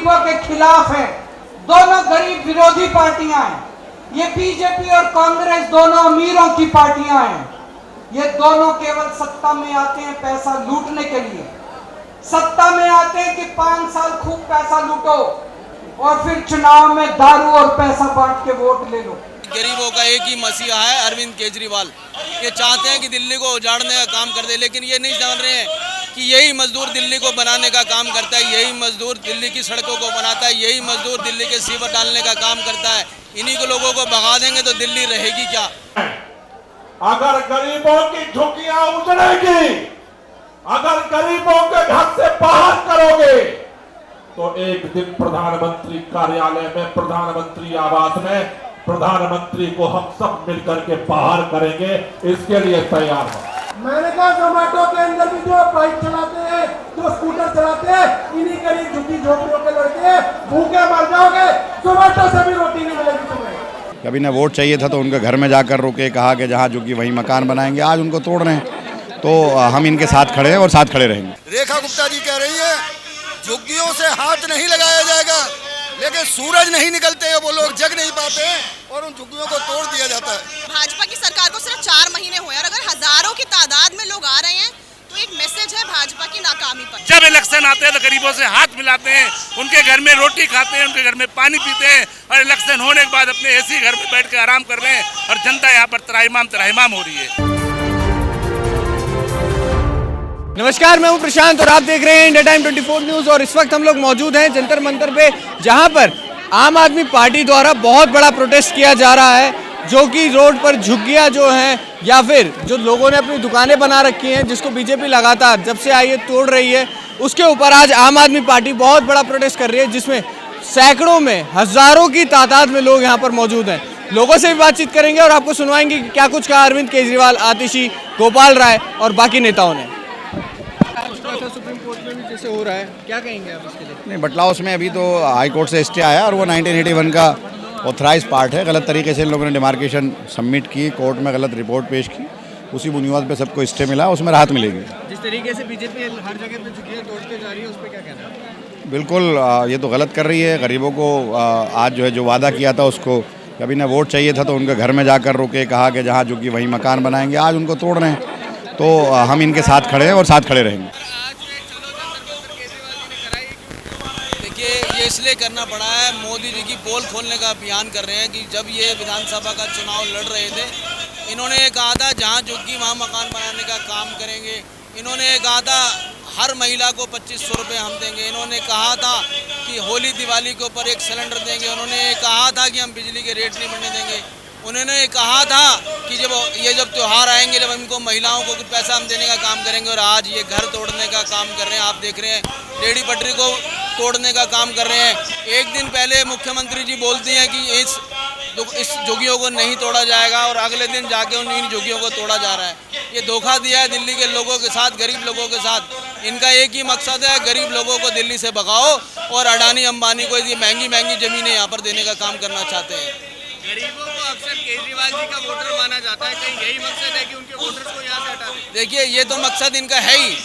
गरीबों के खिलाफ है। दोनों गरीब विरोधी पार्टियां हैं। ये बीजेपी और कांग्रेस दोनों अमीरों की पार्टियां हैं। ये दोनों केवल सत्ता में आते हैं पैसा लूटने के लिए। सत्ता में आते हैं कि 5 साल खूब पैसा लूटो और फिर चुनाव में दारू और पैसा बांट के वोट ले लो। गरीबों का एक ही मसीहा है अरविंद केजरीवाल। ये चाहते हैं कि दिल्ली को उजाड़ने का काम कर दे, लेकिन ये नहीं जान रहे हैं कि यही मजदूर दिल्ली को बनाने का काम करता है, यही मजदूर दिल्ली की सड़कों को बनाता है, यही मजदूर दिल्ली के सीवर डालने का काम करता है। इन्हीं को लोगों को भगा देंगे तो दिल्ली रहेगी क्या? अगर गरीबों की झुग्गियां उजड़ेगी, अगर गरीबों के घर से बाहर करोगे, तो एक दिन प्रधानमंत्री कार्यालय में, प्रधानमंत्री आवास में प्रधानमंत्री को हम सब मिलकर के बाहर करेंगे। इसके लिए तैयार हो। मैंने कहा जोमेटो के अंदर भी जो बाइक चलाते हैं, जो स्कूटर चलाते हैं, इन्हीं गरीब झुग्गी झोपड़ियों के लड़के भूखे मर जाओगे। जोमेटो से भी रोटी नहीं मिलेगी तुम्हें। कभी ने वोट चाहिए था तो उनके घर में जाकर रुके, कहा कि जहाँ झुग्गी वहीं मकान बनाएंगे। आज उनको तोड़ रहे हैं, तो हम इनके साथ खड़े हैं और साथ खड़े रहेंगे। रेखा गुप्ता जी कह रही है झुग्गियों से हाथ नहीं लगाया जाएगा, लेकिन सूरज नहीं निकलते हैं, वो लोग जग नहीं पाते हैं और उन झुग्गियों को तोड़ दिया जाता है। भाजपा की सरकार को सिर्फ 4 महीने हुए और अगर हजारों की तादाद में लोग आ रहे हैं तो एक मैसेज है भाजपा की नाकामी पर। जब इलेक्शन आते हैं तो गरीबों से हाथ मिलाते हैं, उनके घर में रोटी खाते हैं, उनके घर में पानी पीते हैं, और इलेक्शन होने के बाद अपने एसी घर में बैठ के आराम कर रहे हैं और जनता यहाँ पर त्राहिमाम हो रही है। नमस्कार, मैं हूं प्रशांत और आप देख रहे हैं इंडिया टाइम 24 न्यूज़। और इस वक्त हम लोग मौजूद हैं जंतर मंतर पे, जहां पर आम आदमी पार्टी द्वारा बहुत बड़ा प्रोटेस्ट किया जा रहा है, जो कि रोड पर झुग्गियां जो हैं या फिर जो लोगों ने अपनी दुकानें बना रखी हैं, जिसको बीजेपी लगातार जब से आई है तोड़ रही है, उसके ऊपर आज आम आदमी पार्टी बहुत बड़ा प्रोटेस्ट कर रही है, जिसमें सैकड़ों में, हजारों की तादाद में लोग यहाँ पर मौजूद हैं। लोगों से भी बातचीत करेंगे और आपको सुनवाएंगे कि क्या कुछ कहा अरविंद केजरीवाल, आतिशी, गोपाल राय और बाकी नेताओं ने। सुप्रीम कोर्ट में भी जैसे हो रहा है, क्या कहेंगे आप इसके लिए? नहीं, बटला उसमें अभी तो हाई कोर्ट से स्टे आया और वो 1981 का ऑथराइज पार्ट है। गलत तरीके से इन लोगों ने डिमार्केशन सबमिट की, कोर्ट में गलत रिपोर्ट पेश की, उसी बुनियाद पे सबको स्टे मिला, उसमें राहत मिलेगी। जिस तरीके से बीजेपी हर जगह पे झुग्गियां तोड़ते जा रही है, उस पर क्या कहना है? बिल्कुल, ये तो गलत कर रही है। गरीबों को आज जो है जो वादा किया था उसको, कभी ने वोट चाहिए था तो उनके घर में जाकर रुके, कहा कि जहाँ झुग्गी वहीं मकान बनाएंगे। आज उनको तोड़ रहे हैं, तो हम इनके साथ खड़े हैं और साथ खड़े रहेंगे। ये इसलिए करना पड़ा है, मोदी जी की पोल खोलने का अभियान कर रहे हैं कि जब ये विधानसभा का चुनाव लड़ रहे थे, इन्होंने ये कहा था जहाँ झुग्गी वहाँ मकान बनाने का काम करेंगे। इन्होंने ये कहा था हर महिला को 2500 रुपये हम देंगे। इन्होंने कहा था कि होली दिवाली के ऊपर 1 सिलेंडर देंगे। उन्होंने ये कहा था कि हम बिजली के रेट नहीं बढ़ने देंगे। उन्होंने ये कहा था कि जब त्यौहार आएंगे, जब इनको महिलाओं को कुछ पैसा हम देने का काम करेंगे। और आज ये घर तोड़ने का काम कर रहे हैं। आप देख रहे हैं रेहड़ी पटरी को तोड़ने का काम कर रहे हैं। एक दिन पहले मुख्यमंत्री जी बोलती हैं कि इस झुग्गियों को नहीं तोड़ा जाएगा और अगले दिन जाके इन झुग्गियों को तोड़ा जा रहा है। ये धोखा दिया है दिल्ली के लोगों के साथ, गरीब लोगों के साथ। इनका एक ही मकसद है, गरीब लोगों को दिल्ली से भगाओ और अडानी अंबानी को ये महंगी महंगी ज़मीनें यहाँ पर देने का काम करना चाहते हैं। गरीबों को अक्सर केजरीवाल जी का वोटर माना जाता है, कहीं यही मकसद है कि उनके वोटर्स को यहाँ से हटा दें? देखिए, ये तो मकसद इनका है ही।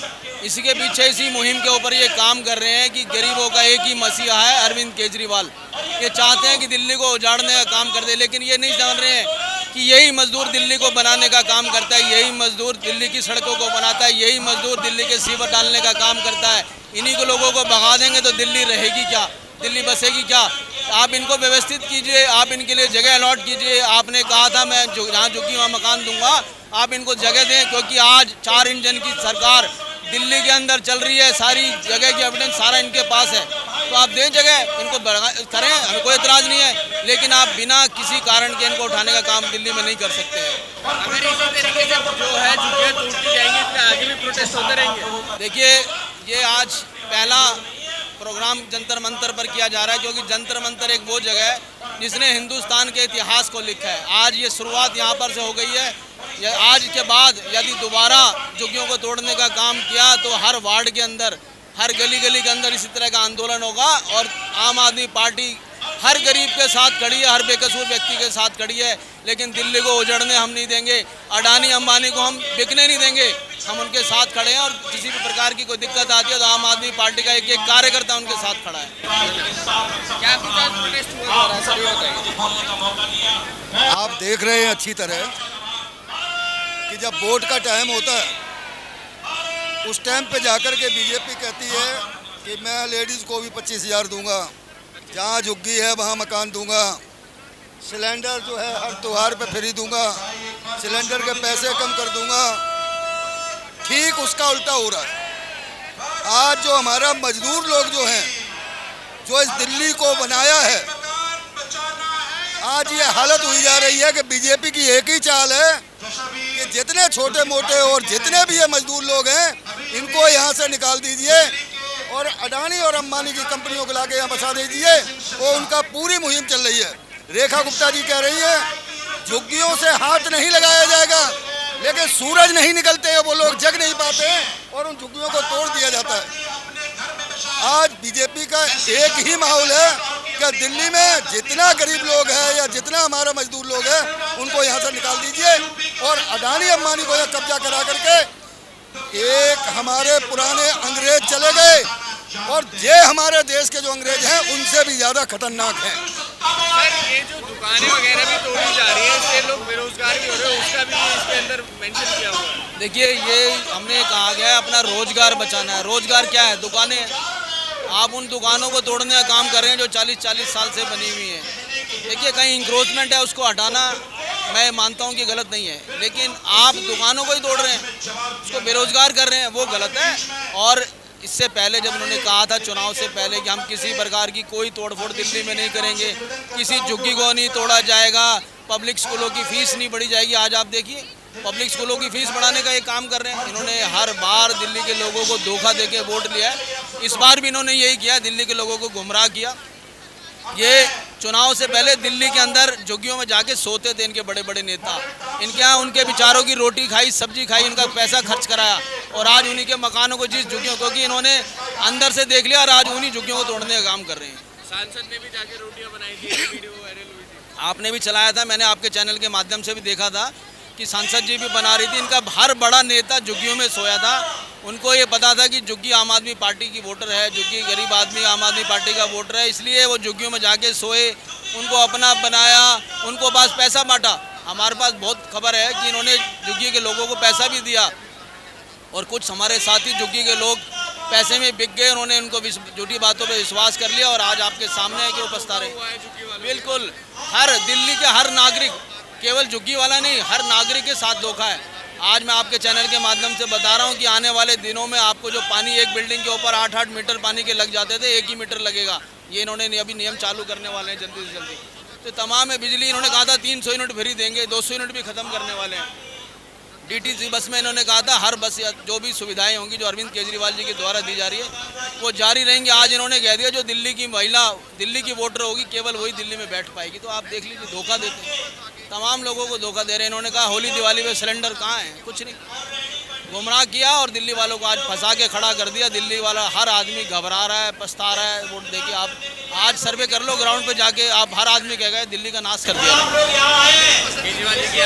इसी के पीछे, इसी मुहिम के ऊपर ये काम कर रहे हैं कि गरीबों का एक ही मसीहा है अरविंद केजरीवाल। ये चाहते हैं कि दिल्ली को उजाड़ने का काम कर दे, लेकिन ये नहीं जान रहे हैं कि यही मजदूर दिल्ली को बनाने का काम करता है, यही मजदूर दिल्ली की सड़कों को बनाता है, यही मजदूर दिल्ली के सीवर डालने का काम करता है। इन्हीं को लोगों को भगा देंगे तो दिल्ली रहेगी क्या, दिल्ली बसेगी क्या? आप इनको व्यवस्थित कीजिए, आप इनके लिए जगह अलॉट कीजिए। आपने कहा था मैं जहाँ झुग्गी वहाँ मकान दूंगा, आप इनको जगह दें, क्योंकि आज 4 इंजन की सरकार दिल्ली के अंदर चल रही है। सारी जगह की एविडेंस सारा इनके पास है, तो आप दें जगह, इनको करें, हमें कोई एतराज़ नहीं है। लेकिन आप बिना किसी कारण के इनको उठाने का काम दिल्ली में नहीं कर सकते हैं। अगर इसी तरीके से जो है झुग्गियां टूटती जाएंगी, इसके आगे भी प्रोटेस्ट होते रहेंगे। देखिए, ये आज पहला प्रोग्राम जंतर मंतर पर किया जा रहा है, क्योंकि जंतर मंतर एक वो जगह है जिसने हिंदुस्तान के इतिहास को लिखा है। आज ये शुरुआत यहाँ पर से हो गई है। आज के बाद यदि दोबारा झुग्गियों को तोड़ने का काम किया तो हर वार्ड के अंदर, हर गली गली के अंदर इसी तरह का आंदोलन होगा और आम आदमी पार्टी हर गरीब के साथ खड़ी है, हर बेकसूर व्यक्ति के साथ खड़ी है। लेकिन दिल्ली को उजड़ने हम नहीं देंगे, अडानी अंबानी को हम बिकने नहीं देंगे। हम उनके साथ खड़े हैं और किसी भी प्रकार की कोई दिक्कत आती है तो आम आदमी पार्टी का एक एक कार्यकर्ता उनके साथ खड़ा है। क्या कुछ आज प्रोटेस्ट हुआ जा रहा है, सर ये बताइए। आप देख रहे हैं अच्छी तरह कि जब वोट का टाइम होता है उस टाइम पे जाकर के बीजेपी कहती है कि मैं लेडीज़ को भी 25,000 दूंगा, जहाँ झुग्गी है वहाँ मकान दूंगा, सिलेंडर जो है हर त्योहार पे फ्री दूंगा, सिलेंडर के पैसे कम कर दूंगा। ठीक उसका उल्टा हो रहा है। आज जो हमारा मजदूर लोग जो हैं, जो इस दिल्ली को बनाया है, आज ये हालत हुई जा रही है कि बीजेपी की एक ही चाल है कि जितने छोटे मोटे और जितने भी ये मजदूर लोग हैं इनको यहाँ से निकाल दीजिए और अडानी और अंबानी की कंपनियों को लाके यहाँ बसा दीजिए। वो उनका पूरी मुहिम चल रही है। रेखा गुप्ता जी कह रही है झुग्गियों से हाथ नहीं लगाया जाएगा, लेकिन सूरज नहीं निकलते हैं, वो लोग जग नहीं पाते और उन झुग्गियों को तोड़ दिया जाता है। आज बीजेपी का एक ही माहौल है कि दिल्ली में जितना गरीब लोग हैं या जितना हमारा मजदूर लोग हैं उनको यहाँ से निकाल दीजिए और अडानी अंबानी को यहाँ कब्जा करा करके एक हमारे पुराने अंग्रेज चले गए और ये हमारे देश के जो अंग्रेज हैं उनसे भी ज़्यादा खतरनाक हैं। सर ये जो दुकानें वगैरह भी तोड़ी जा रही हैं, इससे लोग बेरोजगार भी हो रहे हैं, उसका भी इसके अंदर मेंशन किया हुआ है। देखिए ये हमने कहा गया है अपना रोजगार बचाना है। रोजगार क्या है? दुकानें। आप उन दुकानों को तोड़ने का काम कर रहे हैं जो 40-40 साल से बनी हुई हैं। देखिए कहीं इंक्रोचमेंट है, उसको हटाना मैं मानता हूं कि गलत नहीं है, लेकिन आप दुकानों को ही तोड़ रहे हैं, उसको बेरोजगार कर रहे हैं, वो गलत है। और इससे पहले जब उन्होंने कहा था चुनाव से पहले कि हम किसी प्रकार की कोई तोड़फोड़ दिल्ली में नहीं करेंगे, किसी झुग्गी को नहीं तोड़ा जाएगा, पब्लिक स्कूलों की फीस नहीं बढ़ी जाएगी। आज आप देखिए पब्लिक स्कूलों की फीस बढ़ाने का ये काम कर रहे हैं। इन्होंने हर बार दिल्ली के लोगों को धोखा देके वोट लिया है। इस बार भी इन्होंने यही किया, दिल्ली के लोगों को गुमराह किया। ये चुनाव से पहले दिल्ली के अंदर झुग्गियों में जाके सोते थे इनके बड़े बड़े नेता, इनके यहाँ उनके विचारों की रोटी खाई, सब्जी खाई, इनका पैसा खर्च कराया और आज उन्हीं के मकानों को जिस झुग्गियों को कि इन्होंने अंदर से देख लिया और आज उन्हीं झुग्गियों को तोड़ने का काम कर रहे हैं। सांसद ने भी जाके रोटियां बनाई थी, वीडियो वायरल हुई थी। आपने भी चलाया था, मैंने आपके चैनल के माध्यम से भी देखा था कि सांसद जी भी बना रही थी। इनका हर बड़ा नेता झुग्गियों में सोया था। उनको ये पता था कि झुग्गी आम आदमी पार्टी की वोटर है, झुग्गी गरीब आदमी आम आदमी पार्टी का वोटर है, इसलिए वो झुग्गियों में जाके सोए, उनको अपना बनाया, उनको पास पैसा बांटा। हमारे पास बहुत खबर है कि इन्होंने झुग्गी के लोगों को पैसा भी दिया और कुछ हमारे साथी झुग्गी के लोग पैसे में बिक गए। उन्होंने उनको झूठी बातों पे विश्वास कर लिया और आज आपके सामने है कि वो पछता रहे। बिल्कुल हर दिल्ली के हर नागरिक, केवल झुग्गी वाला नहीं, हर नागरिक के साथ धोखा है। आज मैं आपके चैनल के माध्यम से बता रहा हूं कि आने वाले दिनों में आपको जो पानी एक बिल्डिंग के ऊपर 8-8 मीटर पानी के लग जाते थे, 1 ही मीटर लगेगा। ये इन्होंने अभी नियम चालू करने वाले हैं जल्दी से जल्दी। तो तमाम है बिजली, इन्होंने कहा था 300 यूनिट फ्री देंगे, 200 यूनिट भी खत्म करने वाले हैं। DTC बस में इन्होंने कहा था हर बस या जो भी सुविधाएं होंगी जो अरविंद केजरीवाल जी के द्वारा दी जा रही है वो जारी रहेंगी। आज इन्होंने कह दिया जो दिल्ली की महिला, दिल्ली की वोटर होगी केवल वही दिल्ली में बैठ पाएगी। तो आप देख लीजिए, धोखा देते हैं, तमाम लोगों को धोखा दे रहे हैं। इन्होंने कहा होली दिवाली में सिलेंडर कहाँ है, कुछ नहीं, गुमराह किया और दिल्ली वालों को आज फंसा के खड़ा कर दिया। दिल्ली वाला हर आदमी घबरा रहा है, पछता रहा है वोट देके। आप आज सर्वे कर लो ग्राउंड पे जाके, आप हर आदमी कह गए दिल्ली का नाश कर दिया। केजरीवाल जी की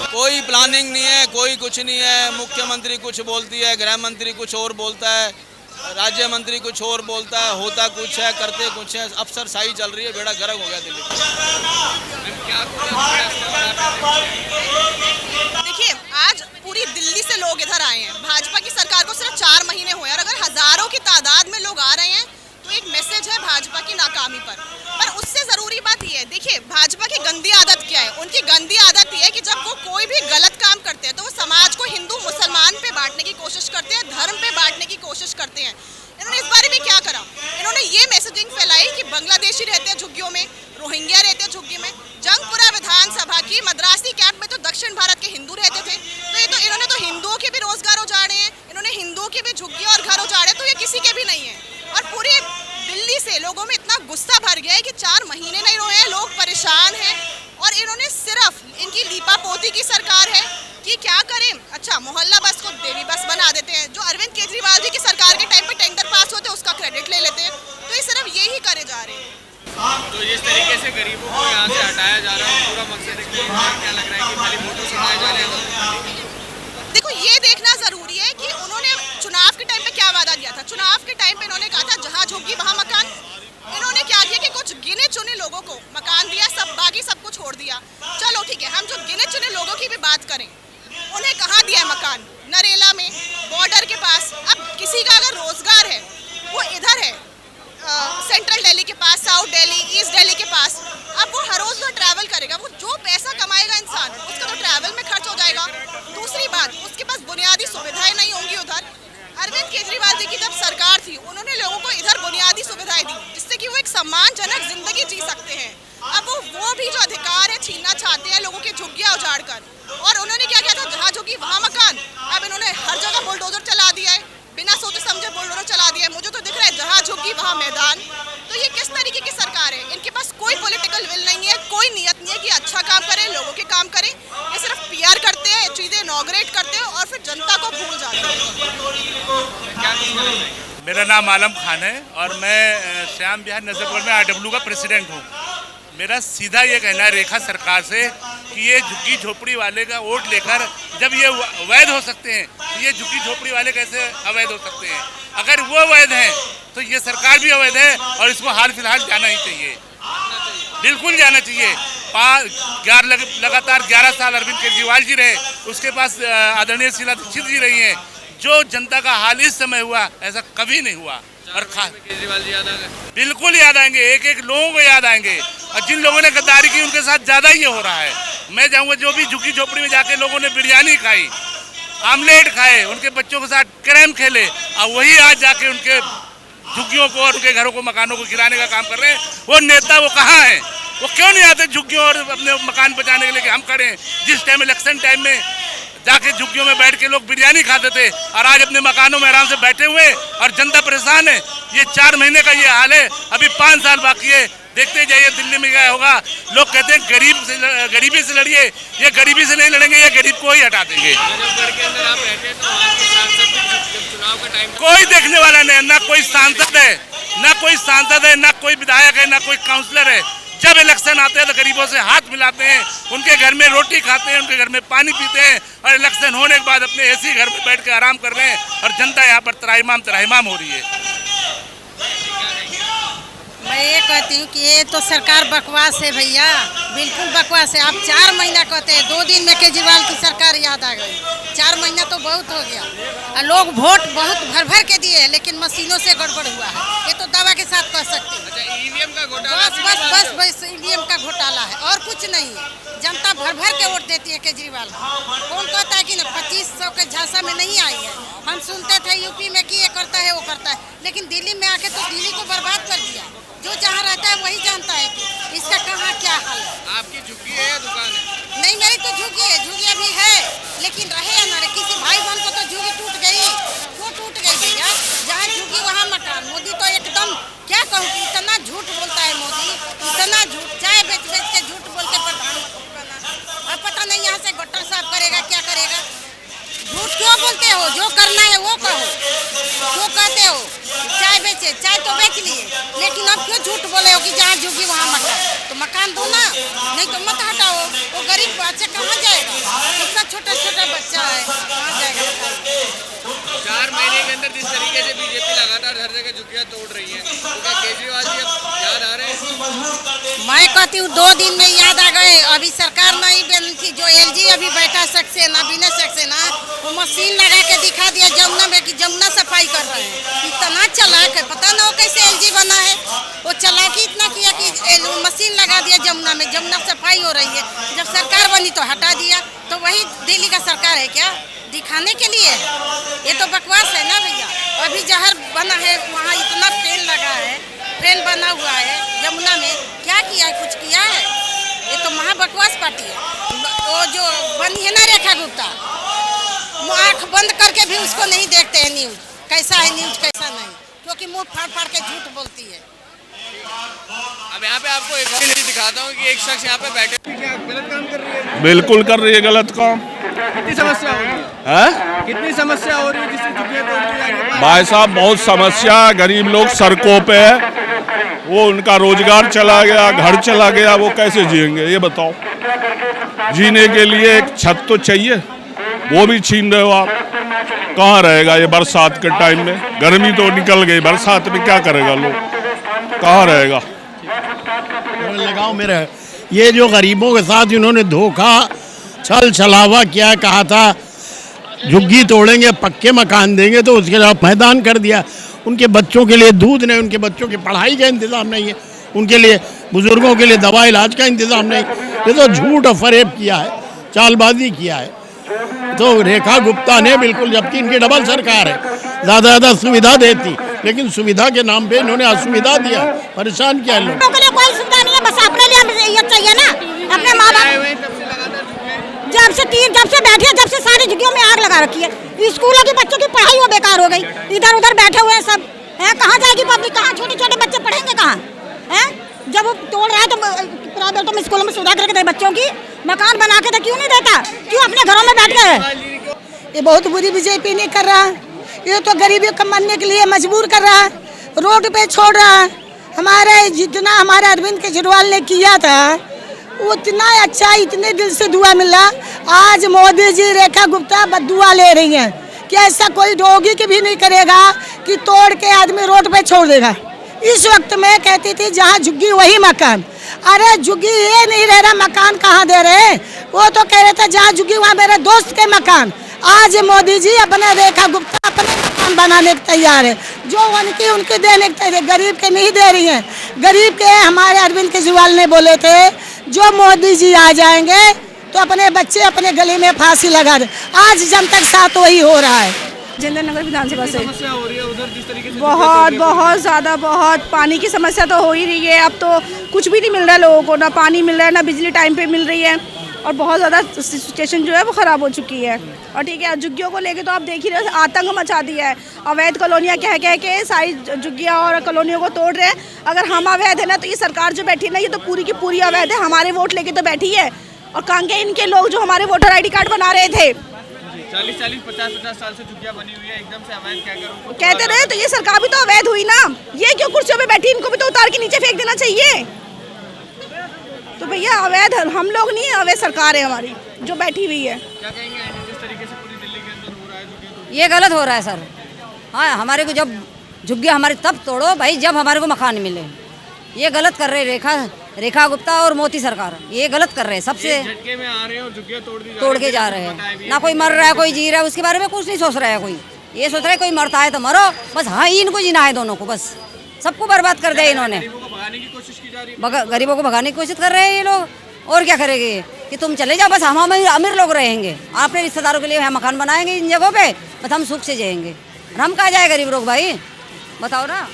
कोई प्लानिंग नहीं है, कोई कुछ नहीं है। मुख्यमंत्री कुछ बोलती है, गृह मंत्री कुछ और बोलता है, राज्य मंत्री कुछ और बोलता है, होता कुछ है, करते कुछ है। अफसरशाही चल रही है, बेड़ा गर्क हो गया दिल्ली। देखिए आज पूरी दिल्ली से लोग इधर आए हैं। भाजपा की सरकार को सिर्फ 4 महीने हुए और अगर हजारों की तादाद में लोग आ रहे हैं तो एक मैसेज है भाजपा की नाकामी पर उससे ज़रूरी बात यह है, देखिए भाजपा की गंदी आदत क्या है। उनकी गंदी आदत यह है कि जब वो कोई भी गलत काम करते हैं तो वो समाज को हिंदू मुसलमान पे बांटने की कोशिश करते हैं, धर्म पे बांटने की कोशिश करते हैं। इन्होंने इस बारे में क्या करा, इन्होंने ये मैसेजिंग फैलाई कि बांग्लादेशी रहते हैं झुग्गियों में, रोहिंग्या रहते हैं झुग्गी में। जंगपुरा विधानसभा की मद्रासी कैंप में तो दक्षिण भारत के हिंदू रहते थे, तो ये तो इन्होंने तो हिंदुओं के भी रोजगार उजाड़े हैं, इन्होंने हिंदुओं के भी झुग्गी और घर उजाड़े, तो ये किसी के भी नहीं है। और पूरी दिल्ली से लोगों में इतना गुस्सा भर गया है कि 4 महीने नहीं रोए हैं, लोग परेशान हैं। और इन्होंने सिर्फ इनकी लीपा पोती की सरकार है कि क्या करें, अच्छा मोहल्ला बस को देवी बस बना देते हैं, जो अरविंद केजरीवाल जी की सरकार के टाइम पे टेंडर पास होते हैं उसका क्रेडिट ले लेते हैं। तो ये सिर्फ यही करे जा रहे हैं। तो जिस तरीके से गरीबों को यहाँ से हटाया जा रहा है, पूरा मकसद क्या लग रहा है कि खाली वोटों से हटाए जा रहे हैं? देखो, ये देखना जरूरी है कि उन्होंने चुनाव के टाइम पे क्या वादा दिया था। चुनाव के टाइम पे इन्होंने कहा था जहाँ झुग्गी वहाँ मकान। इन्होंने क्या किया कि कुछ गिने चुने लोगों को मकान दिया, सब बाकी सबको छोड़ दिया। चलो ठीक है, हम जो गिने चुने लोगों की भी बात करें, उन्हें कहाँ दिया है मकान? नरेला में, बॉर्डर के पास। अब किसी का अगर रोजगार है, वो इधर है सेंट्रल दिल्ली के पास, साउथ दिल्ली, ईस्ट दिल्ली के पास। अब वो हर रोज तो ट्रैवल करेगा, वो जो पैसा कमाएगा इंसान उसका तो ट्रैवल में खर्च हो जाएगा। दूसरी बात, उसके पास बुनियादी सुविधाएं नहीं होंगी उधर। अरविंद केजरीवाल जी की जब सरकार थी, उन्होंने लोगों को इधर बुनियादी सुविधाएं दी जिससे कि वो एक सम्मानजनक जिंदगी जी सकते हैं। अब वो भी जो अधिकार है छीनना चाहते हैं लोगों की झुग्गियां उजाड़ कर। और उन्होंने क्या किया था, जहाँ झुग्गी वहाँ मकान। अब इन्होंने हर जगह बुलडोजर चला दिया है, बिना सोचे समझे बुलडोजर चला दिया है। मुझे तो दिख रहा है जहाँ झुग्गी वहाँ मैदान। तो ये किस तरीके की सरकार है? इनके पास कोई पॉलिटिकल विल नहीं है, कोई नियत नहीं है कि अच्छा काम करें, लोगों के काम करें। ये सिर्फ पीआर करते हैं, चीजें इनॉग्रेट करते हैं और फिर जनता को भूल जाते हैं। मेरा नाम आलम खान है और मैं श्याम बिहार नजरपुर में आरडब्ल्यू का प्रेसिडेंट हूँ। मेरा सीधा ये कहना है रेखा सरकार से कि ये झुग्गी झोपड़ी वाले का वोट लेकर जब ये वैध हो सकते हैं, तो ये झुग्गी झोपड़ी वाले कैसे अवैध हो सकते हैं? अगर वो वैध हैं तो ये सरकार भी अवैध है और इसको हाल फिलहाल जाना ही चाहिए, बिल्कुल जाना चाहिए। लगातार 11 साल अरविंद केजरीवाल जी रहे, उसके पास आदरणीय शीला दीक्षित जी रही हैं। जो जनता का हाल इस समय हुआ ऐसा कभी नहीं हुआ। और केजरीवाल जी याद आ गए? बिल्कुल याद आएंगे, एक एक लोगों को याद आएंगे। और जिन लोगों ने गद्दारी की उनके साथ ज्यादा ये हो रहा है। मैं जाऊंगा, जो भी झुग्गी झोपड़ी में जाके लोगों ने बिरयानी खाई, आमलेट खाए, उनके बच्चों के साथ कैरम खेले, और वही आज जाके उनके झुग्गियों को और उनके घरों को, मकानों को गिराने का काम कर रहे हैं। वो नेता वो कहाँ है? वो क्यों नहीं आते झुग्गियों और अपने मकान बचाने के लिए कि हम खड़े हैं? जिस टाइम इलेक्शन टाइम में जाके झुग्गियों में बैठ के लोग बिरयानी खाते थे और आज अपने मकानों में आराम से बैठे हुए और जनता परेशान है। ये 4 महीने का ये हाल है, अभी 5 साल बाकी है। देखते जाइए दिल्ली में क्या होगा। लोग कहते हैं गरीबी से लड़िए, ये गरीबी से नहीं लड़ेंगे, ये गरीब को ही हटा देंगे। कोई देखने वाला नहीं, ना कोई सांसद है, ना कोई विधायक है, ना कोई काउंसलर है। जब इलेक्शन आते हैं तो गरीबों से हाथ मिलाते हैं, उनके घर में रोटी खाते हैं, उनके घर में पानी पीते हैं, और इलेक्शन होने के बाद अपने एसी घर में बैठ के आराम कर रहे हैं और जनता यहाँ पर त्राहिमाम हो रही है। मैं ये कहती हूँ कि ये तो सरकार बकवास है भैया, बिल्कुल बकवास है। आप 4 महीना कहते हैं, 2 दिन में केजरीवाल की सरकार याद आ गई। 4 महीना तो बहुत हो गया। और लोग वोट बहुत भर के दिए, लेकिन मशीनों से गड़बड़ हुआ है, ये तो दावा के साथ कह सकते हैं। अच्छा, ईवीएम का घोटाला? बस ईवीएम का घोटाला है और कुछ नहीं है। जनता भर के वोट देती है केजरीवाल को। कौन कहता है कि 2500 के झांसा में नहीं आई है? हम सुनते थे यूपी में कि ये करता है वो करता है, लेकिन दिल्ली में आके तो दिल्ली को बर्बाद कर दिया। जो जहाँ रहता है वही जानता है कि इसका कहाँ क्या हाल है। आपकी झुग्गी है या दुकान है? नहीं, मेरी तो झुग्गी है, झुग्गी अभी है, लेकिन रहे या ना रहे, किसी भाई बहन को तो झुग्गी टूट गई। क्यों टूट गई भैया? जहाँ झुग्गी वहाँ मकान। मोदी तो एकदम क्या कहूँ कि इतना झूठ बोलता है मोदी, इतना झूठ। चाय बेच के झूठ बोल के प्रधानमंत्री बना। अब पता नहीं यहाँ से गटर साफ करेगा, क्या करेगा। झूठ क्यों बोलते हो? जो करना है वो कहो। क्यों कहते हो चाय बेचे? चाय तो बेच लिए, लेकिन अब क्यों झूठ बोले हो कि जहाँ झुग्गी वहाँ मकान? तो मकान दो ना, नहीं तो मत हटाओ। वो गरीब बच्चा कहाँ जाएगा? इतना छोटा बच्चा है, कहाँ जाएगा? 4 महीने के अंदर जिस तरीके से बीजेपी लगातार हर जगह झुग्गियां तोड़ रही है, तो क्या केजरीवाल जी अब याद आ रहे हैं? मैं कहती हूँ 2 दिन में याद आ गए। अभी सरकार नहीं बनी थी, जो एलजी अभी बैठा सक्सेना, बिना सक्सेना, वो मशीन लगा के दिखा दिया जमुना में कि जमुना सफाई कर रहे हैं। इतना चालाक है, पता ना हो कैसे एलजी बना है। वो चालाकी इतना किया कि मशीन लगा दिया जमुना में, जमुना सफाई हो रही है। जब सरकार बनी तो हटा दिया। तो वही दिल्ली का सरकार है क्या? दिखाने के लिए? ये तो बकवास है ना भैया। अभी जहर बना है वहाँ, इतना पेड़ लगा है, ट्रेन बना हुआ है जमुना में, क्या किया है? कुछ किया है? ये तो महाबकवास पार्टी है। वो जो बनी है ना रेखा गुप्ता, वो आँख बंद करके भी उसको नहीं देखते हैं न्यूज, कैसा है न्यूज कैसा नहीं, क्योंकि मुंह फाड़ के झूठ बोलती है। अब यहाँ पे आपको एक और चीज दिखाता हूँ कि एक शख्स यहाँ पे बैठे क्या गलत काम कर रही है? बिल्कुल कर रही है गलत काम। कितनी समस्या हो रही है? कितनी समस्या हो रही है जिससे झुग्गियां तोड़ दी जा रही है? भाई साहब बहुत समस्या, गरीब लोग सड़कों पे है। वो उनका रोजगार चला गया, घर चला गया, वो कैसे जिएंगे ये बताओ। जीने के लिए एक छत तो चाहिए, वो भी छीन रहे हो आप। कहाँ रहेगा ये बरसात के टाइम में? गर्मी तो निकल गई, बरसात में क्या करेगा लोग, कहाँ रहेगा? लगाओ मेरा, ये जो गरीबों के साथ इन्होंने धोखा छल छलावा क्या कहा था, झुग्गी तोड़ेंगे पक्के मकान देंगे, तो उसके लिए मैदान कर दिया। उनके बच्चों के लिए दूध नहीं, उनके बच्चों की पढ़ाई का इंतज़ाम नहीं है, उनके लिए बुजुर्गों के लिए दवा इलाज का इंतज़ाम नहीं। ये तो झूठ और फरेब किया है, चालबाजी किया है। तो रेखा गुप्ता ने बिल्कुल, जबकि इनकी डबल सरकार है, ज़्यादा सुविधा देती, लेकिन सुविधा के नाम पे इन्होंने असुविधा दिया, परेशान किया लोग। के लिए कोई सुविधा नहीं है, बस अपने लिए हमें ये चाहिए ना, अपने माँ बाप। जब से बैठे, जब से सारी जगहों में आग लगा रखी है, स्कूलों के बच्चों की पढ़ाई वो बेकार हो गई, इधर उधर बैठे हुए हैं सब हैं। कहाँ जाएगी पब्लिक, कहाँ छोटे छोटे बच्चे पढ़ेंगे कहाँ हैं? जब वो तोड़ रहा है तो प्राइवेटों में स्कूलों में सुविधा करके दे बच्चों की, मकान बना के दे, क्यों नहीं देता? क्यों अपने घरों में बैठ गए? ये बहुत बुरी बीजेपी नहीं कर रहा है, ये तो गरीबी को मरने के लिए मजबूर कर रहा है, रोड पे छोड़ रहा है। हमारे जितना हमारे अरविंद केजरीवाल ने किया था उतना अच्छा, इतने दिल से दुआ मिला। आज मोदी जी रेखा गुप्ता बदुआ ले रही हैं कि ऐसा कोई रोगी की भी नहीं करेगा कि तोड़ के आदमी रोड पे छोड़ देगा। इस वक्त मैं कहती थी जहाँ झुग्गी वही मकान। अरे झुग्गी ये नहीं रह रहा, मकान कहाँ दे रहे? वो तो कह रहे थे जहाँ झुग्गी वहाँ मेरे दोस्त के मकान। आज मोदी जी अपने रेखा गुप्ता अपने मकान बनाने को तैयार है, जो उनकी देने को तैयार, गरीब के नहीं दे रही हैं। गरीब के हमारे अरविंद केजरीवाल ने बोले थे जो मोदी जी आ जाएंगे तो अपने बच्चे अपने गले में फांसी लगा दे। आज जनता के साथ वही हो रहा है। जिंदर नगर विधानसभा से समस्या हो रही है उधर जिस तरीके से बहुत ज़्यादा, बहुत पानी की समस्या तो हो ही रही है। अब तो कुछ भी नहीं मिल रहा है लोगों को, ना पानी मिल रहा है, ना बिजली टाइम पे मिल रही है, और बहुत ज़्यादा सिचुएशन जो है वो ख़राब हो चुकी है। और ठीक है, झुग्गियों को लेके तो आप देख ही रहे, आतंक मचा दिया है। अवैध कॉलोनियाँ कह के सारी झुग्गियाँ और कॉलोनियों को तोड़ रहे हैं। अगर हम अवैध है ना, तो ये सरकार जो बैठी है ना, ये तो पूरी की पूरी अवैध है। हमारे वोट लेके तो बैठी है, और कहाँ के इनके लोग जो हमारे वोटर ID कार्ड बना रहे थे। 40-40, 50-50 साल से झुग्गियां बनी हुई है, एकदम से अवैध क्या करूं? कहते रहे तो ये सरकार भी तो अवैध हुई ना। ये क्यों कुर्सियों पे बैठी, इनको भी तो उतार के नीचे फेंक देना चाहिए। तो भैया अवैध हम लोग नहीं, अवैध सरकार है हमारी जो बैठी हुई है। क्या कहेंगे जिस तरीके से पूरी दिल्ली के अंदर हो रहा है? ये गलत हो रहा है सर। हाँ, हमारे को जब झुग्गियाँ हमारे तब तोड़ो भाई जब हमारे को मकान मिले। ये गलत कर रहे रेखा गुप्ता और मोदी सरकार, ये गलत कर रहे हैं। सबसे झटके में आ रहे हैं और झुग्गियां तोड़ के जा रहे हैं। ना कोई मर रहा है, कोई जी रहा है, उसके बारे में कुछ नहीं सोच रहा है कोई। ये सोच रहा है कोई मरता है तो मरो, बस। हाँ, इनको जीना है दोनों को, बस। सबको बर्बाद कर दिया इन्होंने। गरीबों को भगाने की कोशिश की जा रही है। गरीबों को भगाने की कोशिश कर रहे हैं ये लोग। और क्या करेंगे कि तुम चले जाओ, बस हम अमीर लोग रहेंगे, अपने रिश्तेदारों के लिए हम मकान बनाएंगे इन जगहों पे, बस हम सुख से जाएंगे। हम कहाँ जाए गरीब लोग भाई, बताओ ना।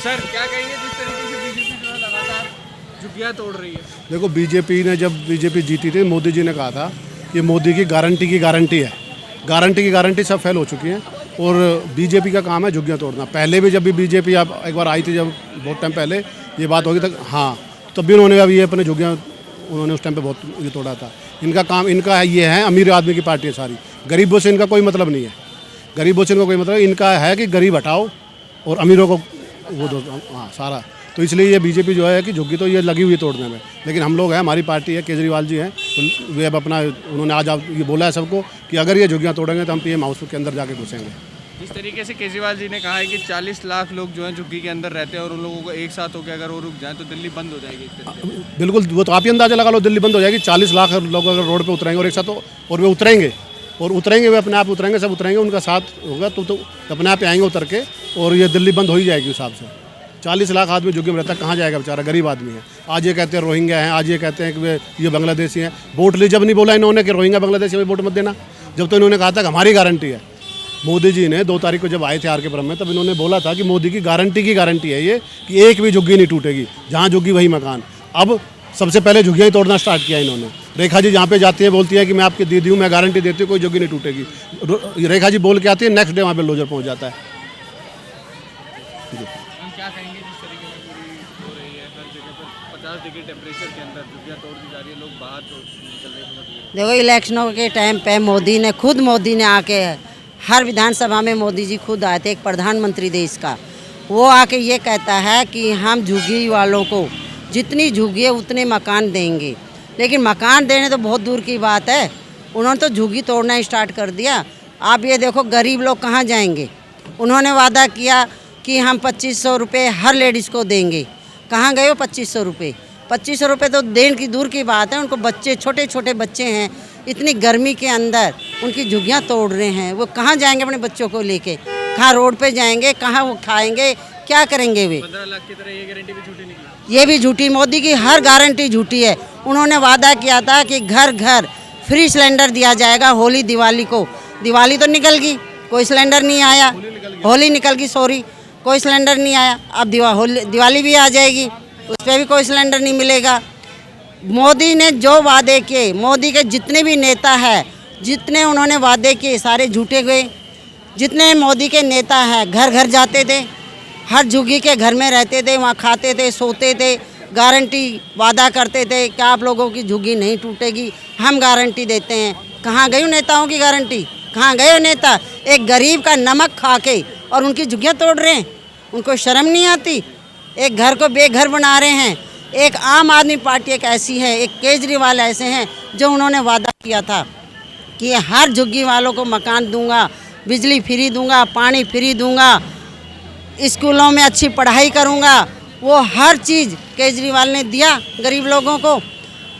सर क्या कहेंगे जिस तरीके से बीजेपी जो है लगातार झुग्गियां तोड़ रही है? देखो, जब बीजेपी जीती थी, मोदी जी ने कहा था कि मोदी की गारंटी है। गारंटी की गारंटी सब फेल हो चुकी है, और बीजेपी का काम है झुग्गियां तोड़ना। पहले भी जब भी बीजेपी आप एक बार आई थी, जब बहुत टाइम पहले ये बात होगी तक, हाँ, तब भी उन्होंने अभी ये अपने झुग्गियां उन्होंने उस टाइम पे बहुत ये तोड़ा था। इनका काम, इनका ये है, अमीर आदमी की पार्टी है सारी। गरीबों से इनका कोई मतलब नहीं है, गरीबों से इनका कोई मतलब। इनका है कि गरीब हटाओ और अमीरों को वो दो, हाँ, सारा। तो इसलिए ये बीजेपी जो है कि झुग्गी तो ये लगी हुई है तोड़ने में, लेकिन हम लोग हैं, हमारी पार्टी है, केजरीवाल जी हैं, तो वे अब अपना, उन्होंने आज ये बोला है सबको कि अगर ये झुग्गियाँ तोड़ेंगे तो हम PM हाउस के अंदर जाके घुसेंगे। जिस तरीके से केजरीवाल जी ने कहा है कि 40 लाख लोग जो हैं झुग्गी के अंदर रहते हैं, और उन लोगों को एक साथ होकर अगर वो रुक जाए तो दिल्ली बंद हो जाएगी। बिल्कुल, वो तो आप ही अंदाजा लगा लो, दिल्ली बंद हो जाएगी। 40 लाख लोग अगर रोड पर उतरेंगे और एक साथ, और वे उतरेंगे, वे अपने आप उतरेंगे, सब उतरेंगे, उनका साथ होगा तो अपने आप आएंगे उतर के, और ये दिल्ली बंद हो ही जाएगी उस हिसाब से। 40 लाख आदमी झुग्गी में रहता है, कहाँ जाएगा बेचारा, गरीब आदमी है। आज ये कहते हैं रोहिंग्या हैं, आज ये कहते हैं कि ये बांग्लादेशी हैं। वोट ली जब नहीं बोला इन्होंने कि रोहिंग्या बांग्लादेशी में वोट मत देना, जब तो इन्होंने कहा था कि हमारी गारंटी है। मोदी जी ने 2 तारीख को जब आए थे आर के पुरम में, तब इन्होंने बोला था कि मोदी की गारंटी है ये कि एक भी झुग्गी नहीं टूटेगी, जहाँ झुग्गी वही मकान। अब सबसे पहले झुग्गियाँ ही तोड़ना स्टार्ट किया इन्होंने। रेखा जी जहाँ पे जाती है बोलती है कि मैं आपकी दीदी हूँ, मैं गारंटी देती हूँ कोई झुग्गी नहीं टूटेगी। रेखा जी बोल के आती है, नेक्स्ट डे वहाँ पे लोजर पहुँच जाता है। क्या कहेंगे जिस तरीके से पूरी हो रही है हर जगह पर 50 डिग्री टेम्परेचर के अंदर झुग्गियां तोड़ दी जा रही है, लोग बाहर तो निकल रहे हैं। देखो, इलेक्शनों के टाइम पे मोदी ने आके हर विधानसभा में मोदी जी खुद आए थे, एक प्रधानमंत्री देश का, वो आके ये कहता है कि हम झुग्गी वालों को जितनी झुग्गी है उतने मकान देंगे, लेकिन मकान देने तो बहुत दूर की बात है, उन्होंने तो झुग्गी तोड़ना स्टार्ट कर दिया। आप ये देखो गरीब लोग कहाँ जाएंगे। उन्होंने वादा किया कि हम 2500 रुपये हर लेडीज़ को देंगे, कहाँ गए वो 2500 रुपये? 2500 रुपये तो देने की दूर की बात है, उनको बच्चे छोटे छोटे बच्चे हैं, इतनी गर्मी के अंदर उनकी झुग्गियाँ तोड़ रहे हैं, वो कहाँ जाएंगे अपने बच्चों को लेके? कहाँ रोड पे जाएंगे, कहाँ वो खाएंगे, क्या करेंगे वे? 15 लाख की तरह ये गारंटी भी झूठी निकली। ये भी झूठी, मोदी की हर गारंटी झूठी है। उन्होंने वादा किया था कि घर घर फ्री सिलेंडर दिया जाएगा होली दिवाली को, दिवाली तो निकल गई, कोई सिलेंडर नहीं आया। होली निकल गई, सॉरी, कोई सिलेंडर नहीं आया। अब दिवाली भी आ जाएगी, उस पर भी कोई सिलेंडर नहीं मिलेगा। मोदी ने जो वादे किए, मोदी के जितने भी नेता हैं, जितने उन्होंने वादे किए सारे झूठे गए। जितने मोदी के नेता हैं घर घर जाते थे, हर झुग्गी के घर में रहते थे, वहाँ खाते थे, सोते थे, गारंटी वादा करते थे कि आप लोगों की झुग्गी नहीं टूटेगी, हम गारंटी देते हैं। कहाँ गई नेताओं की गारंटी? कहाँ गए नेता? एक गरीब का नमक खा के और उनकी झुग्गियाँ तोड़ रहे हैं, उनको शर्म नहीं आती? एक घर को बेघर बना रहे हैं। एक आम आदमी पार्टी एक ऐसी है, एक केजरीवाल ऐसे हैं जो उन्होंने वादा किया था कि हर झुग्गी वालों को मकान दूंगा, बिजली फ्री दूंगा, पानी फ्री दूंगा, स्कूलों में अच्छी पढ़ाई करूंगा। वो हर चीज़ केजरीवाल ने दिया गरीब लोगों को,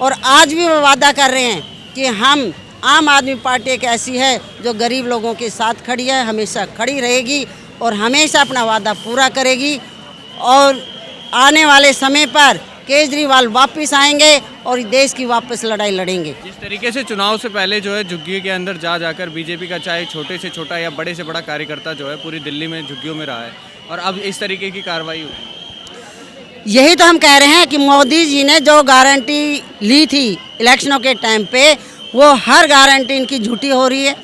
और आज भी वो वादा कर रहे हैं कि हम आम आदमी पार्टी एक ऐसी है जो गरीब लोगों के साथ खड़ी है, हमेशा खड़ी रहेगी और हमेशा अपना वादा पूरा करेगी। और आने वाले समय पर केजरीवाल वापस आएंगे और देश की वापस लड़ाई लड़ेंगे। जिस तरीके से चुनाव से पहले जो है झुग्गी के अंदर जा जाकर बीजेपी का चाहे छोटे से छोटा या बड़े से बड़ा कार्यकर्ता जो है पूरी दिल्ली में झुग्गियों में रहा है, और अब इस तरीके की कार्रवाई हुई। यही तो हम कह रहे हैं कि मोदी जी ने जो गारंटी ली थी इलेक्शनों के टाइम पे, वो हर गारंटी इनकी झूठी हो रही है।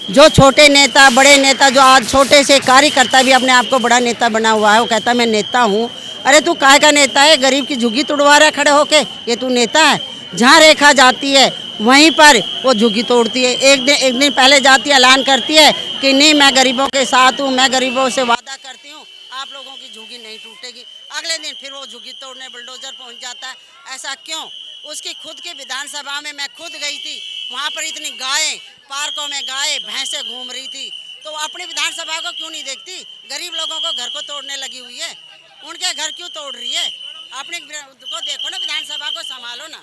जो छोटे नेता, बड़े नेता, जो आज छोटे से कार्यकर्ता भी अपने आप को बड़ा नेता बना हुआ है, वो कहता मैं नेता हूँ। अरे तू काय का नेता है? गरीब की झुग्गी तोड़वा रहा है खड़े होके, ये तू नेता है? जहाँ रेखा जाती है वहीं पर वो झुग्गी तोड़ती है। एक दिन पहले जाती है, ऐलान करती है कि नहीं मैं गरीबों के साथ हूँ, मैं गरीबों से वादा करती हूँ आप लोगों की झुग्गी नहीं टूटेगी। अगले दिन फिर वो झुग्गी तोड़ने बुलडोजर पहुँच जाता है। ऐसा क्यों? उसकी खुद की विधानसभा में मैं खुद गई थी, वहाँ पर इतनी गायें, पार्कों में गायें भैंसें घूम रही थी, तो अपनी विधानसभा को क्यों नहीं देखती? गरीब लोगों को घर को तोड़ने लगी हुई है, उनके घर क्यों तोड़ रही है? अपने को देखो ना, विधानसभा को संभालो ना।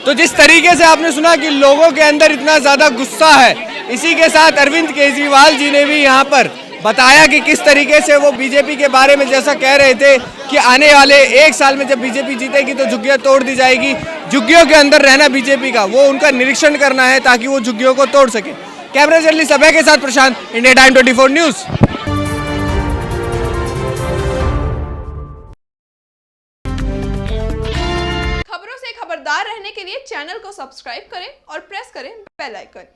तो जिस तरीके से आपने सुना कि लोगों के अंदर इतना ज़्यादा गुस्सा है, इसी के साथ अरविंद केजरीवाल जी ने भी यहाँ पर बताया कि किस तरीके से वो बीजेपी के बारे में जैसा कह रहे थे कि आने वाले 1 साल में जब बीजेपी जीतेगी तो झुग्गियाँ तोड़ दी जाएगी। झुग्गियों के अंदर रहना बीजेपी का, वो उनका निरीक्षण करना है ताकि वो झुग्गियों को तोड़ सके। कैमरा जर्नलिस्ट अभय के साथ प्रशांत, इंडिया टाइम 24 न्यूज़। खबरों से खबरदार रहने के लिए चैनल को सब्सक्राइब करें और प्रेस करें बेल आइकन।